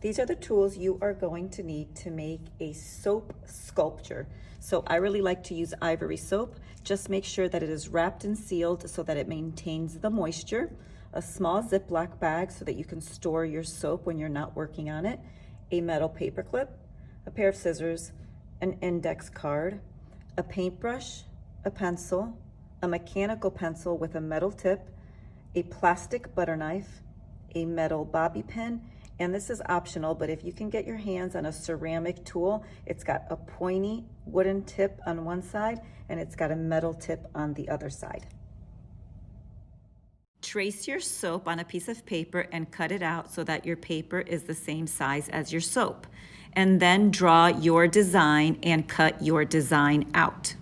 These are the tools you are going to need to make a soap sculpture. So I really like to use ivory soap. Just make sure that it is wrapped and sealed so that it maintains the moisture. A small Ziploc bag so that you can store your soap when you're not working on it. A metal paper clip, a pair of scissors, an index card, a paintbrush, a pencil, a mechanical pencil with a metal tip, a plastic butter knife, a metal bobby pin, and this is optional, but if you can get your hands on a ceramic tool, it's got a pointy wooden tip on one side and it's got a metal tip on the other side. Trace your soap on a piece of paper and cut it out so that your paper is the same size as your soap. And then draw your design and cut your design out.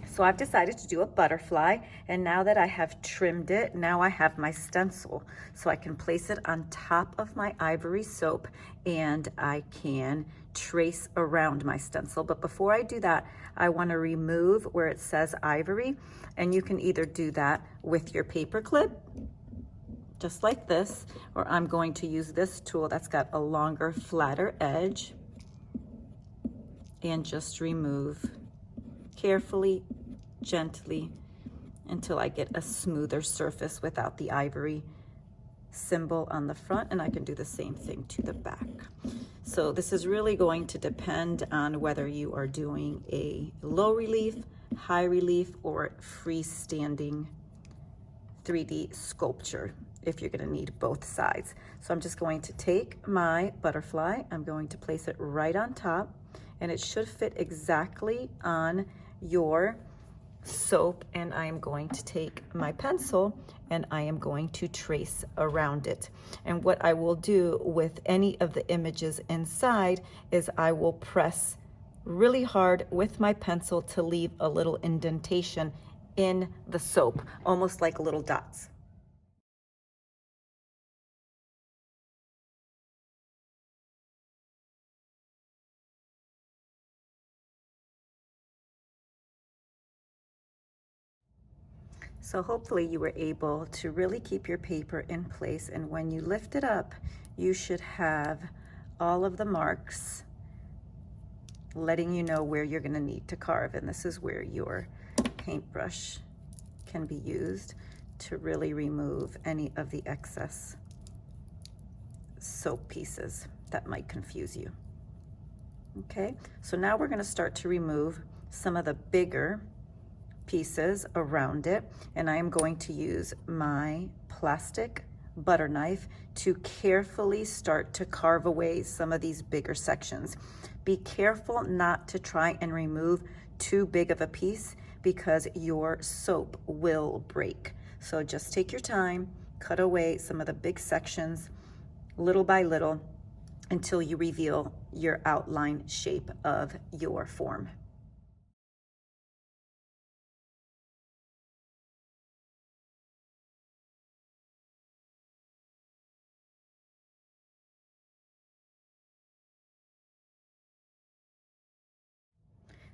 So I've decided to do a butterfly, and now that I have trimmed it, now I have my stencil. So I can place it on top of my ivory soap and I can trace around my stencil. But before I do that, I want to remove where it says ivory, and you can either do that with your paper clip, just like this, or I'm going to use this tool that's got a longer, flatter edge, and just remove carefully, gently, until I get a smoother surface without the ivory symbol on the front, and I can do the same thing to the back. So this is really going to depend on whether you are doing a low relief, high relief, or freestanding 3D sculpture, if you're going to need both sides. So I'm just going to take my butterfly, I'm going to place it right on top, and it should fit exactly on your soap, and I am going to take my pencil and I am going to trace around it. And what I will do with any of the images inside is I will press really hard with my pencil to leave a little indentation in the soap, almost like little dots. So hopefully you were able to really keep your paper in place, and when you lift it up, you should have all of the marks letting you know where you're going to need to carve. And this is where your paintbrush can be used to really remove any of the excess soap pieces that might confuse you. Okay, so now we're going to start to remove some of the bigger pieces around it, and I am going to use my plastic butter knife to carefully start to carve away some of these bigger sections. Be careful not to try and remove too big of a piece because your soap will break. So just take your time, cut away some of the big sections little by little until you reveal your outline shape of your form.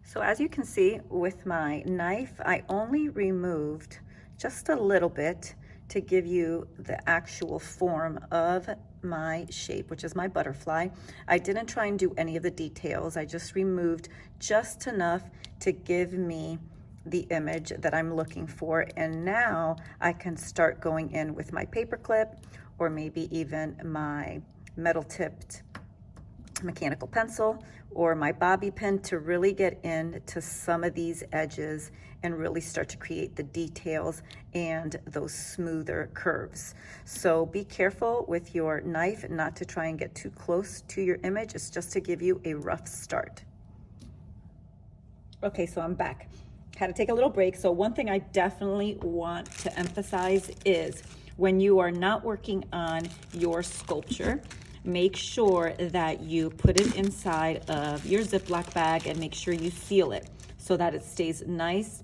So as you can see with my knife, I only removed just a little bit to give you the actual form of my shape, which is my butterfly. I didn't try and do any of the details. I just removed just enough to give me the image that I'm looking for. And now I can start going in with my paper clip, or maybe even my metal tipped mechanical pencil or my bobby pin to really get into some of these edges and really start to create the details and those smoother curves. So be careful with your knife not to try and get too close to your image. It's just to give you a rough start. Okay, so I'm back. Had to take a little break. So one thing I definitely want to emphasize is when you are not working on your sculpture, make sure that you put it inside of your Ziploc bag and make sure you seal it so that it stays nice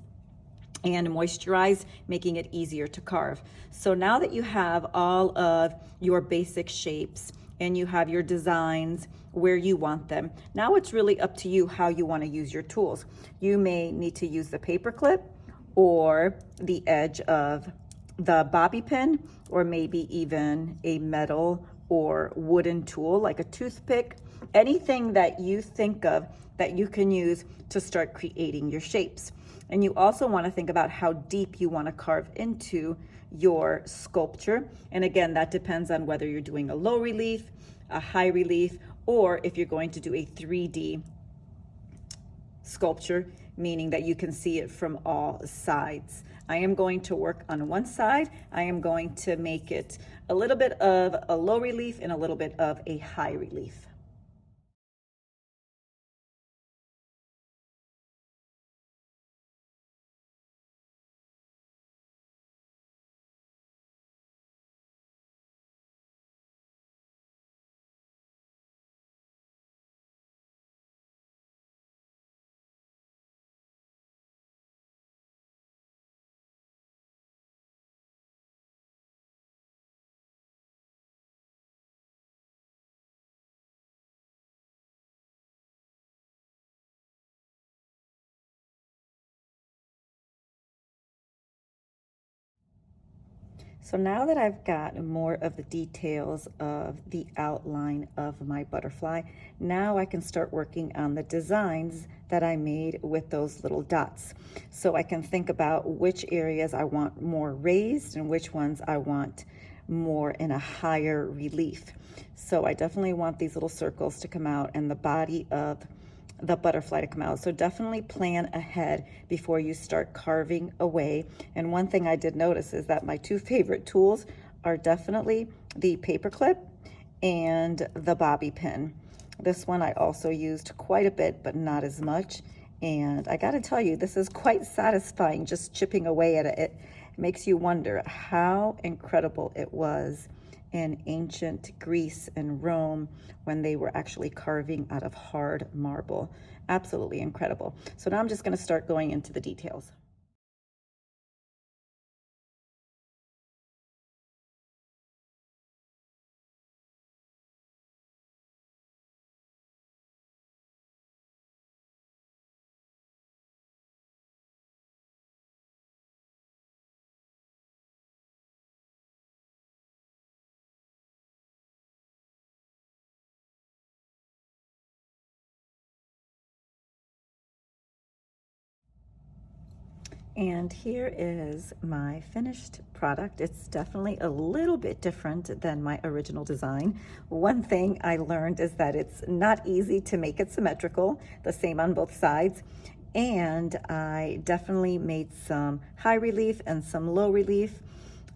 and moisturized, making it easier to carve. So now that you have all of your basic shapes and you have your designs where you want them, now it's really up to you how you want to use your tools. You may need to use the paper clip or the edge of the bobby pin, or maybe even a metal or wooden tool like a toothpick, anything that you think of that you can use to start creating your shapes. And you also want to think about how deep you want to carve into your sculpture. And again, that depends on whether you're doing a low relief, a high relief, or if you're going to do a 3D sculpture, meaning that you can see it from all sides. I am going to work on one side. I am going to make it a little bit of a low relief and a little bit of a high relief. So now that I've got more of the details of the outline of my butterfly, now I can start working on the designs that I made with those little dots. So I can think about which areas I want more raised and which ones I want more in a higher relief. So I definitely want these little circles to come out and the body of the butterfly to come out. So definitely plan ahead before you start carving away. And one thing I did notice is that my two favorite tools are definitely the paper clip and the bobby pin. This one I also used quite a bit, but not as much. And I gotta tell you, this is quite satisfying just chipping away at it. It makes you wonder how incredible it was in ancient Greece and Rome when they were actually carving out of hard marble. Absolutely incredible. So now I'm just going to start going into the details. And here is my finished product. It's definitely a little bit different than my original design. One thing I learned is that it's not easy to make it symmetrical, the same on both sides. And I definitely made some high relief and some low relief.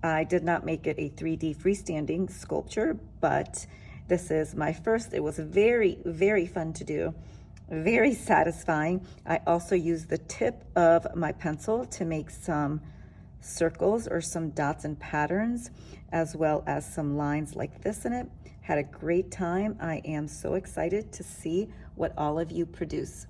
I did not make it a 3D freestanding sculpture, but this is my first. It was very, very fun to do. Very satisfying. I also used the tip of my pencil to make some circles or some dots and patterns, as well as some lines like this in it. Had a great time. I am so excited to see what all of you produce.